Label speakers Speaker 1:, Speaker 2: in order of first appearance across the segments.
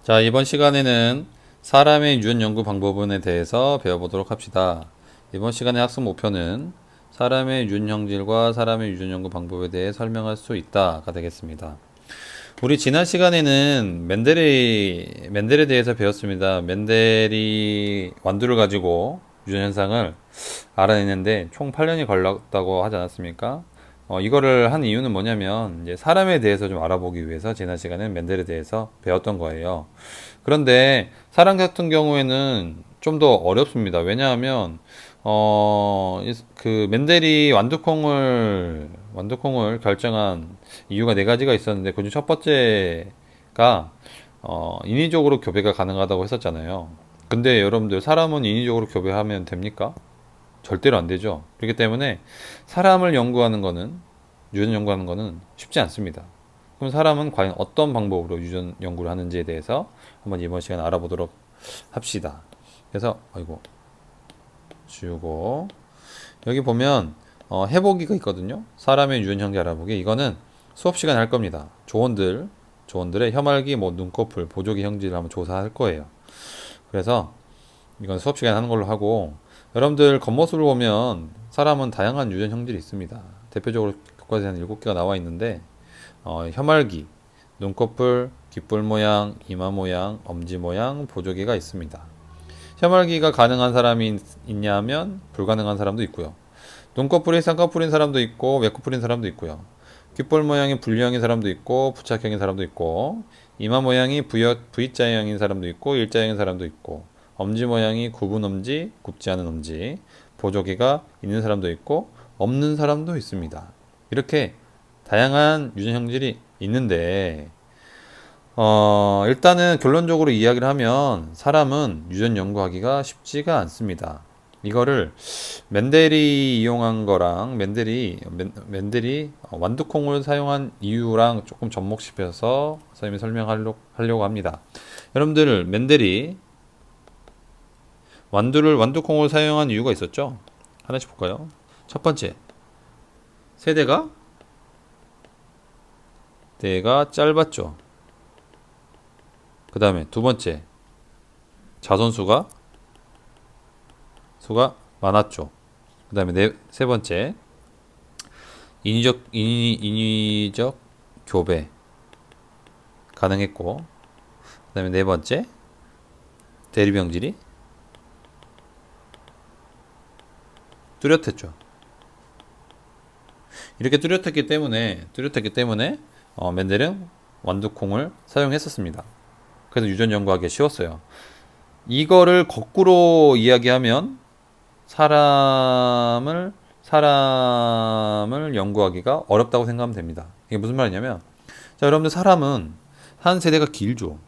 Speaker 1: 자, 이번 시간에는 사람의 유전 연구 방법론에 대해서 배워보도록 합시다. 이번 시간의 학습 목표는 사람의 유전 형질과 사람의 유전 연구 방법에 대해 설명할 수 있다가 되겠습니다. 우리 지난 시간에는 멘델에 대해서 배웠습니다. 멘델이 완두를 가지고 유전 현상을 알아내는데 총 8년이 걸렸다고 하지 않았습니까? 이거를 한 이유는 뭐냐면 이제 사람에 대해서 좀 알아보기 위해서 지난 시간에 멘델에 대해서 배웠던 거예요. 그런데 사람 같은 경우에는 좀 더 어렵습니다. 왜냐하면 그 멘델이 완두콩을 결정한 이유가 네 가지가 있었는데 그중 첫 번째가 인위적으로 교배가 가능하다고 했었잖아요. 근데 여러분들 사람은 인위적으로 교배하면 됩니까? 절대로 안 되죠. 그렇기 때문에 사람을 연구하는 거는, 유전 연구하는 거는 쉽지 않습니다. 그럼 사람은 과연 어떤 방법으로 유전 연구를 하는지에 대해서 한번 이번 시간에 알아보도록 합시다. 그래서, 아이고, 지우고, 여기 보면, 해보기가 있거든요. 사람의 유전 형태 알아보기. 이거는 수업 시간에 할 겁니다. 조원들의 혐알기, 뭐, 눈꺼풀, 보조개 형질을 한번 조사할 거예요. 그래서, 이건 수업 시간에 하는 걸로 하고, 여러분들 겉모습을 보면 사람은 다양한 유전 형질이 있습니다. 대표적으로 교과서에 한 7개가 나와 있는데 혐알기, 눈꺼풀, 귓볼 모양, 이마 모양, 엄지 모양, 보조개가 있습니다. 혐알기가 가능한 사람이 있냐면 불가능한 사람도 있고요. 눈꺼풀이 쌍꺼풀인 사람도 있고 외꺼풀인 사람도 있고요. 귓볼 모양이 분리형인 사람도 있고 부착형인 사람도 있고 이마 모양이 V자형인 사람도 있고 일자형인 사람도 있고 엄지 모양이 굽은 엄지, 굽지 않은 엄지, 보조개가 있는 사람도 있고 없는 사람도 있습니다. 이렇게 다양한 유전 형질이 있는데 일단은 결론적으로 이야기를 하면 사람은 유전 연구하기가 쉽지가 않습니다. 이거를 멘델이 이용한 거랑 멘델이 완두콩을 사용한 이유랑 조금 접목시켜서 선생님이 설명하려고 합니다. 여러분들 멘델이 완두콩을 사용한 이유가 있었죠? 하나씩 볼까요? 첫 번째, 세대가 짧았죠. 그 다음에 두 번째, 자손수가 많았죠. 그 다음에 세 번째, 인위적 교배 가능했고, 그 다음에 네 번째, 대리병질이 뚜렷했죠. 이렇게 뚜렷했기 때문에 멘델은 완두콩을 사용했었습니다. 그래서 유전 연구하기 쉬웠어요. 이거를 거꾸로 이야기하면 사람을 연구하기가 어렵다고 생각하면 됩니다. 이게 무슨 말이냐면, 자, 여러분들 사람은 한 세대가 길죠.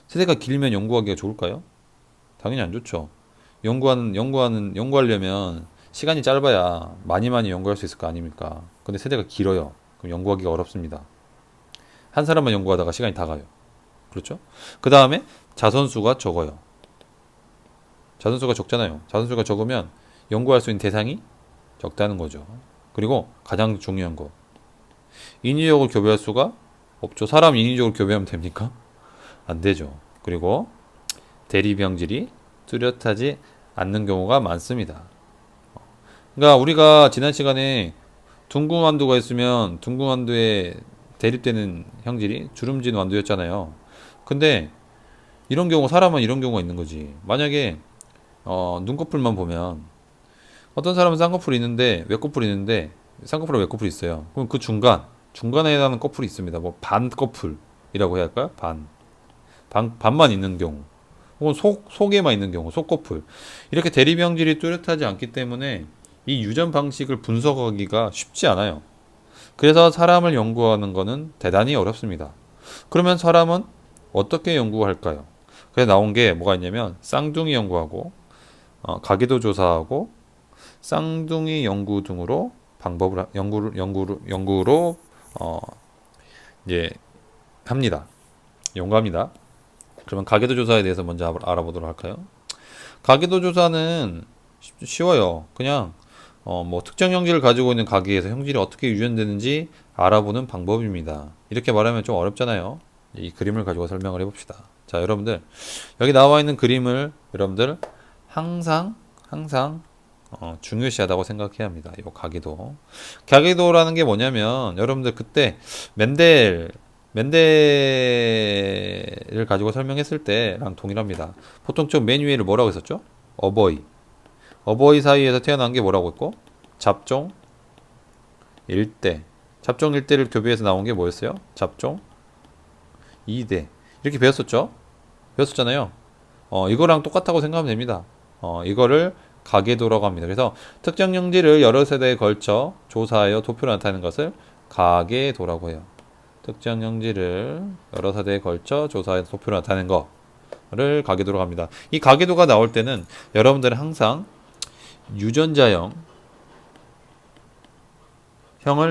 Speaker 1: 세대가 길면 연구하기가 좋을까요? 당연히 안 좋죠. 연구하려면 시간이 짧아야 많이 연구할 수 있을 거 아닙니까? 근데 세대가 길어요. 그럼 연구하기가 어렵습니다. 한 사람만 연구하다가 시간이 다 가요. 그렇죠? 그 다음에 자선수가 적어요. 자선수가 적잖아요. 자선수가 적으면 연구할 수 있는 대상이 적다는 거죠. 그리고 가장 중요한 거. 인위적으로 교배할 수가 없죠. 사람 인위적으로 교배하면 됩니까? 안 되죠. 그리고 대리병질이 뚜렷하지 않는 경우가 많습니다. 그러니까 우리가 지난 시간에 둥근 완두가 있으면 둥근 완두에 대립되는 형질이 주름진 완두였잖아요. 근데 이런 경우 사람은 이런 경우가 있는 거지. 만약에 눈꺼풀만 보면 어떤 사람은 쌍꺼풀이 있는데 외꺼풀이 있는데 쌍꺼풀에 외꺼풀이 있어요. 그럼 그 중간에 해당하는 꺼풀이 있습니다. 뭐 반꺼풀이라고 해야 할까요? 반만 있는 경우. 혹은 속에만 있는 경우, 속꺼풀. 이렇게 대립형질이 뚜렷하지 않기 때문에 이 유전 방식을 분석하기가 쉽지 않아요. 그래서 사람을 연구하는 것은 대단히 어렵습니다. 그러면 사람은 어떻게 연구할까요? 그래서 나온 게 뭐가 있냐면 쌍둥이 연구하고 가기도 조사하고 쌍둥이 연구 등으로 연구로 이제 합니다. 연구합니다. 그러면 가계도 조사에 대해서 먼저 알아보도록 할까요? 가계도 조사는 쉬워요. 그냥 뭐 특정 형질을 가지고 있는 가계에서 형질이 어떻게 유전되는지 알아보는 방법입니다. 이렇게 말하면 좀 어렵잖아요. 이 그림을 가지고 설명을 해봅시다. 자, 여러분들 여기 나와 있는 그림을 여러분들 항상 중요시하다고 생각해야 합니다. 이 가계도. 가계도라는 게 뭐냐면 여러분들 그때 맨델을 가지고 설명했을 때랑 동일합니다. 보통 맨 위에를 뭐라고 했었죠? 어버이 사이에서 태어난 게 뭐라고 했고, 잡종 일대. 잡종 일대를 교비해서 나온 게 뭐였어요? 잡종 2대. 이렇게 배웠었잖아요. 이거랑 똑같다고 생각하면 됩니다. 이거를 가계도라고 합니다. 그래서 특정 형질을 여러 세대에 걸쳐 조사하여 도표로 나타내는 것을 가계도라고 해요. 특정 형질을 여러 세대에 걸쳐 조사하여 도표로 나타내는 거를 가계도라고 합니다. 이 가계도가 나올 때는 여러분들은 항상 유전자형을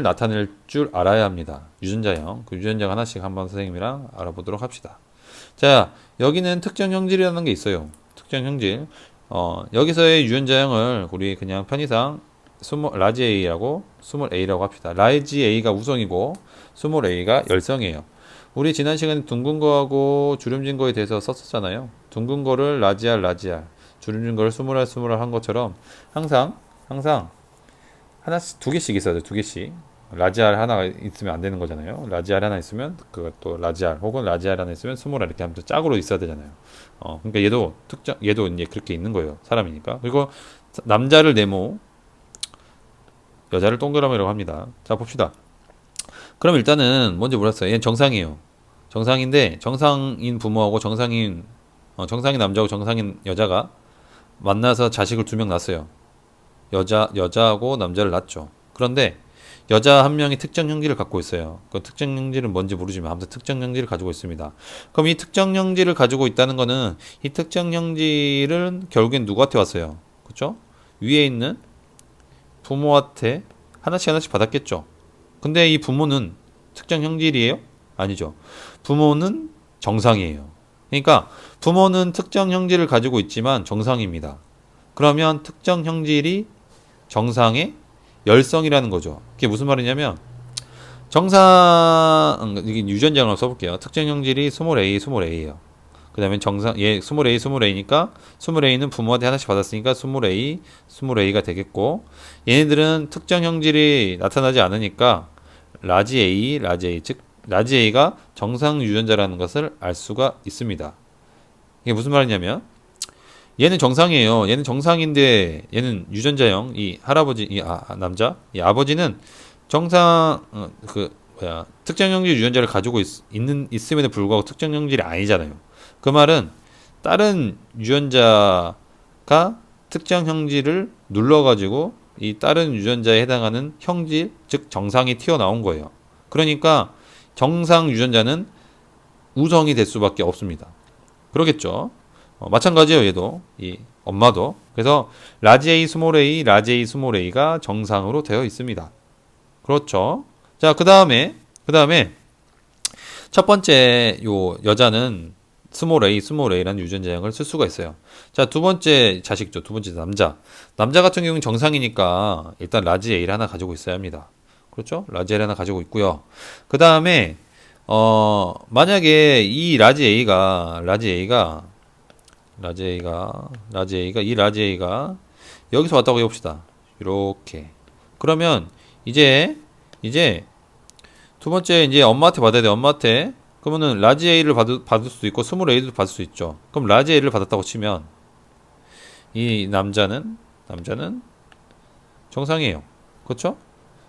Speaker 1: 나타낼 줄 알아야 합니다. 유전자형. 그 유전자 하나씩 한번 선생님이랑 알아보도록 합시다. 자, 여기는 특정 형질이라는 게 있어요. 특정 형질. 여기서의 유전자형을 우리 그냥 편의상 라지 A라고 스몰 A라고 합시다. 라지 A가 우성이고 스몰 A가 열성이에요. 우리 지난 시간에 둥근 거하고 주름진 거에 대해서 썼었잖아요. 둥근 거를 라지 R, 주름진 거를 스몰 R 한 것처럼 항상 하나씩 두 개씩 있어야 돼요. 두 개씩. 라지 R 하나가 있으면 안 되는 거잖아요. 라지 R 하나 있으면 그것도 라지 R 혹은 라지 R 하나 있으면 스몰 R 이렇게 하면서 짝으로 있어야 되잖아요. 그러니까 얘도 이제 그렇게 있는 거예요. 사람이니까. 그리고 남자를 네모, 여자를 동그라미라고 합니다. 자, 봅시다. 그럼 일단은 뭔지 몰랐어요. 얘는 정상이에요. 정상인데 정상인 부모하고 정상인 남자하고 정상인 여자가 만나서 자식을 두 명 낳았어요. 여자하고 남자를 낳았죠. 그런데 여자 한 명이 특정 형질을 갖고 있어요. 그 특정 형질은 뭔지 모르지만 아무튼 특정 형질을 가지고 있습니다. 그럼 이 특정 형질을 가지고 있다는 거는 이 특정 형질은 결국엔 누구한테 왔어요? 그렇죠? 위에 있는 부모한테 하나씩 받았겠죠. 근데 이 부모는 특정 형질이에요? 아니죠. 부모는 정상이에요. 그러니까 부모는 특정 형질을 가지고 있지만 정상입니다. 그러면 특정 형질이 정상의 열성이라는 거죠. 그게 무슨 말이냐면 이게 유전자를 써볼게요. 특정 형질이 스몰 A예요. 그 다음에 스몰 A니까 스몰 A는 부모한테 하나씩 받았으니까 스몰 A가 되겠고, 얘네들은 특정 형질이 나타나지 않으니까 라지 A, 즉 라지 A가 정상 유전자라는 것을 알 수가 있습니다. 이게 무슨 말이냐면 얘는 정상이에요. 얘는 정상인데 얘는 유전자형 이 남자 이 아버지는 특정 형질 유전자를 가지고 있음에도 불구하고 특정 형질이 아니잖아요. 그 말은 다른 유전자가 특정 형질을 눌러가지고 이 다른 유전자에 해당하는 형질, 즉 정상이 튀어나온 거예요. 그러니까 정상 유전자는 우성이 될 수밖에 없습니다. 그러겠죠. 마찬가지예요. 얘도 이 엄마도. 그래서 라지 A 스몰 A가 정상으로 되어 있습니다. 그렇죠. 자, 그 다음에 첫 번째 요 여자는 스몰 A라는 유전자형을 쓸 수가 있어요. 자, 두 번째 남자 같은 경우는 정상이니까 일단 라지 A를 하나 가지고 있어야 합니다. 그렇죠? 라지 A를 하나 가지고 있고요. 그 다음에 만약에 이 라지 A가 여기서 왔다고 해봅시다. 이렇게. 그러면 이제 두 번째 이제 엄마한테 받아야 돼. 엄마한테. 그러면은 라지 A를 받을 수도 있고 스몰 A도 받을 수 있죠. 그럼 라지 A를 받았다고 치면 이 남자는 정상이에요. 그렇죠?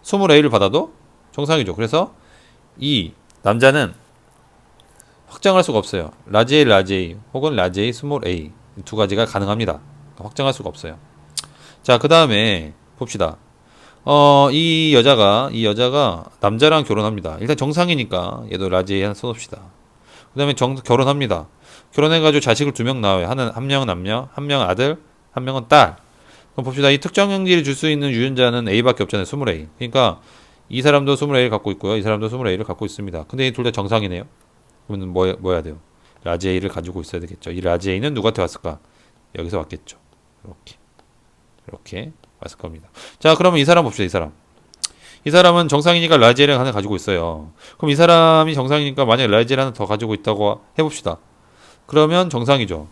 Speaker 1: 스몰 A를 받아도 정상이죠. 그래서 이 남자는 확장할 수가 없어요. 라지 A 혹은 라지 A 스몰 A 두 가지가 가능합니다. 확장할 수가 없어요. 자, 그 다음에 봅시다. 이 여자가 남자랑 결혼합니다. 일단 정상이니까 얘도 라지 A 하나 써놓읍시다. 그 다음에 결혼합니다. 결혼해가지고 자식을 두 명 낳아요. 한 명은 남녀, 한 명은 아들, 한 명은 딸. 그럼 봅시다. 이 특정 형질을 줄 수 있는 유전자는 A밖에 없잖아요. 스몰 A. 그러니까 이 사람도 스몰 A를 갖고 있고요. 이 사람도 스몰 A를 갖고 있습니다. 근데 이 둘 다 정상이네요. 그러면 뭐 해야 돼요? 라지 A를 가지고 있어야 되겠죠. 이 라지 A는 누구한테 왔을까? 여기서 왔겠죠. 이렇게 왔을 겁니다. 자, 그러면 이 사람 봅시다. 이 사람은 정상이니까 라지 A를 하나 가지고 있어요. 그럼 이 사람이 정상이니까 만약에 라지 A를 하나 더 가지고 있다고 해봅시다. 그러면 정상이죠.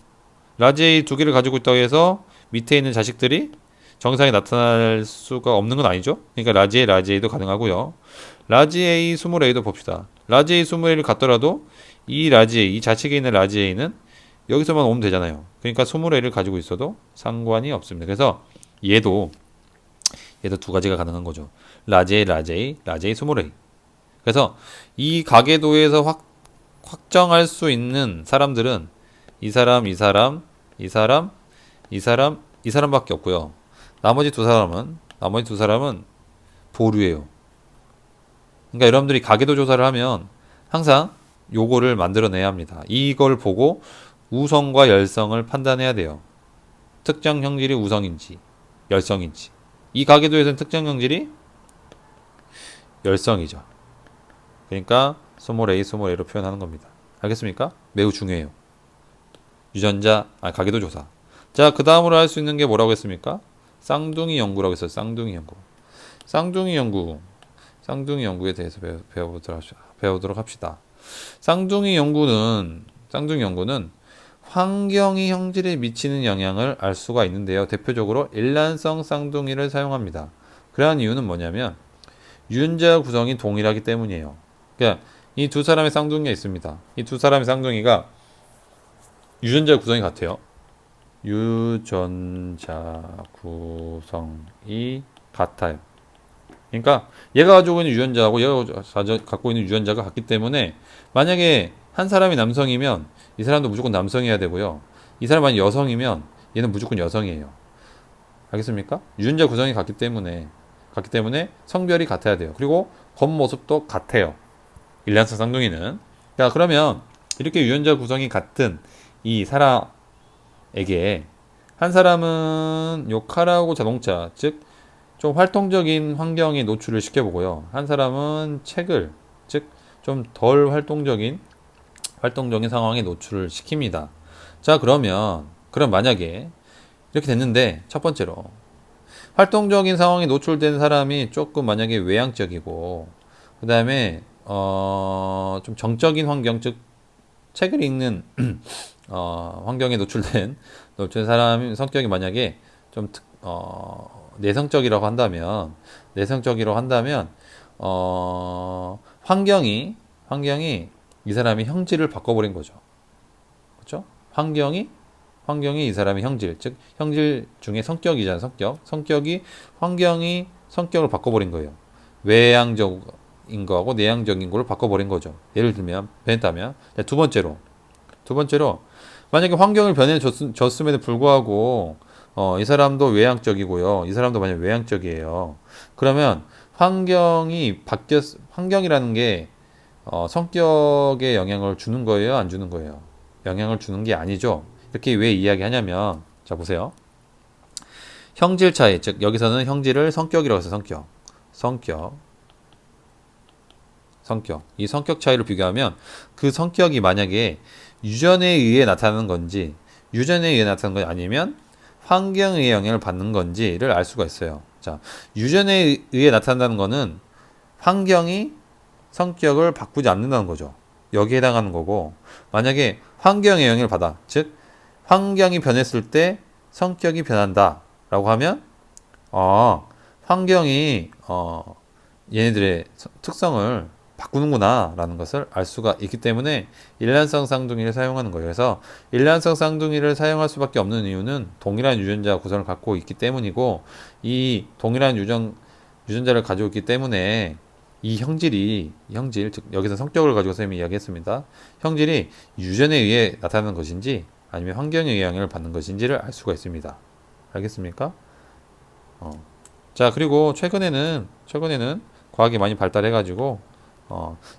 Speaker 1: 라지 A 두 개를 가지고 있다고 해서 밑에 있는 자식들이 정상에 나타날 수가 없는 건 아니죠. 그러니까 라지 A도 가능하고요. 라지 A 스몰 A도 봅시다. 라지 A 스몰 A를 갖더라도 이 라지 A, 이 좌측에 있는 라지 A는 여기서만 오면 되잖아요. 그러니까 스몰 A를 가지고 있어도 상관이 없습니다. 그래서 얘도 두 가지가 가능한 거죠. 라지 A, 라지 A 스몰 A. 그래서 이 가계도에서 확정할 수 있는 사람들은 이 사람, 이 사람, 이 사람, 이 사람, 이 사람밖에 없고요. 나머지 두 사람은 보류예요. 그러니까 여러분들이 가계도 조사를 하면 항상 요거를 만들어내야 합니다. 이걸 보고 우성과 열성을 판단해야 돼요. 특정 형질이 우성인지 열성인지. 이 가계도에서는 특정 형질이 열성이죠. 그러니까 스몰 A로 표현하는 겁니다. 알겠습니까? 매우 중요해요. 가계도 조사. 자, 그 다음으로 할 수 있는 게 뭐라고 했습니까? 쌍둥이 연구라고 했어요. 쌍둥이 연구에 대해서 배워보도록 합시다. 쌍둥이 연구는 환경이 형질에 미치는 영향을 알 수가 있는데요. 대표적으로 일란성 쌍둥이를 사용합니다. 그러한 이유는 뭐냐면 유전자 구성이 동일하기 때문이에요. 그러니까 이 두 사람의 쌍둥이가 있습니다. 이 두 사람의 쌍둥이가 유전자 구성이 같아요. 유전자 구성이 같아요. 그러니까 얘가 가지고 있는 유전자하고 얘가 갖고 있는 유전자가 같기 때문에 만약에 한 사람이 남성이면 이 사람도 무조건 남성이어야 되고요. 이 사람이 여성이면 얘는 무조건 여성이에요. 알겠습니까? 유전자 구성이 같기 때문에 성별이 같아야 돼요. 그리고 겉모습도 같아요. 일란성 쌍둥이는. 자, 그러면 이렇게 유전자 구성이 같은 이 사람에게 한 사람은 요 카라고 자동차, 즉 좀 활동적인 환경에 노출을 시켜보고요. 한 사람은 책을, 즉 좀 덜 활동적인 상황에 노출을 시킵니다. 자, 그럼 만약에 이렇게 됐는데 첫 번째로 활동적인 상황에 노출된 사람이 조금 만약에 외향적이고 그 다음에 좀 정적인 환경, 즉 책을 읽는 환경에 노출된 사람 성격이 만약에 좀 내성적이라고 한다면 환경이 이 사람이 형질을 바꿔버린 거죠. 그렇죠? 환경이 이 사람의 형질, 즉 형질 중에 성격이잖아요. 성격이 환경이 성격을 바꿔버린 거예요. 외향적인 거하고 내향적인 거를 바꿔버린 거죠. 예를 들면 변했다면 두 번째로 만약에 환경을 변해줬음에도 불구하고 이 사람도 외향적이고요. 이 사람도 만약 외향적이에요. 그러면 환경이라는 게 성격에 영향을 주는 거예요, 안 주는 거예요? 영향을 주는 게 아니죠. 이렇게 왜 이야기하냐면, 자 보세요. 형질 차이, 즉 여기서는 형질을 성격이라고 해서 성격. 이 성격 차이를 비교하면 그 성격이 만약에 유전에 의해 나타나는 건지 아니면 환경에 의해 영향을 받는 건지를 알 수가 있어요. 자, 유전에 의해 나타난다는 거는 환경이 성격을 바꾸지 않는다는 거죠. 여기에 해당하는 거고, 만약에 환경의 영향을 받아, 즉 환경이 변했을 때 성격이 변한다 라고 하면 환경이 얘네들의 특성을 바꾸는구나 라는 것을 알 수가 있기 때문에 일란성 쌍둥이를 사용하는 거예요. 그래서 일란성 쌍둥이를 사용할 수밖에 없는 이유는 동일한 유전자 구성을 갖고 있기 때문이고, 이 동일한 유전자를 가지고 있기 때문에 이 형질, 즉 여기서 성격을 가지고 선생님이 이야기했습니다. 형질이 유전에 의해 나타나는 것인지 아니면 환경의 영향을 받는 것인지를 알 수가 있습니다. 알겠습니까? 자, 그리고 최근에는 과학이 많이 발달해가지고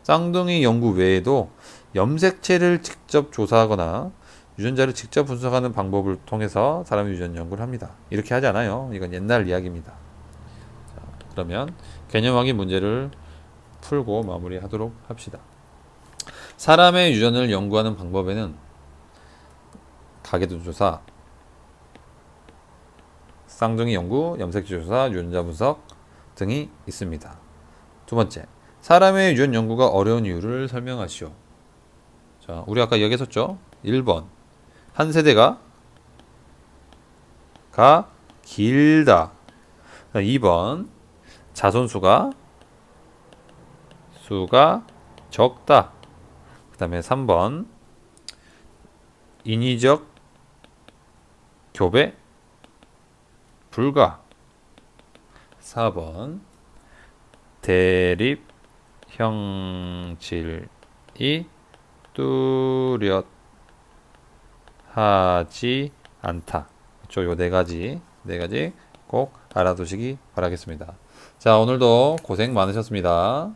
Speaker 1: 쌍둥이 연구 외에도 염색체를 직접 조사하거나 유전자를 직접 분석하는 방법을 통해서 사람의 유전 연구를 합니다. 이렇게 하지 않아요. 이건 옛날 이야기입니다. 자, 그러면 개념 확인 문제를 풀고 마무리하도록 합시다. 사람의 유전을 연구하는 방법에는 가계도 조사, 쌍둥이 연구, 염색체 조사, 유전자 분석 등이 있습니다. 두 번째, 사람의 유전 연구가 어려운 이유를 설명하시오. 자, 우리 아까 이야기했었죠? 1번. 한 세대가 길다. 2번. 자손수가 적다. 그 다음에 3번. 인위적 교배 불가. 4번. 대립 형질이 뚜렷하지 않다. 이쪽 요 네 가지 꼭 알아두시기 바라겠습니다. 자, 오늘도 고생 많으셨습니다.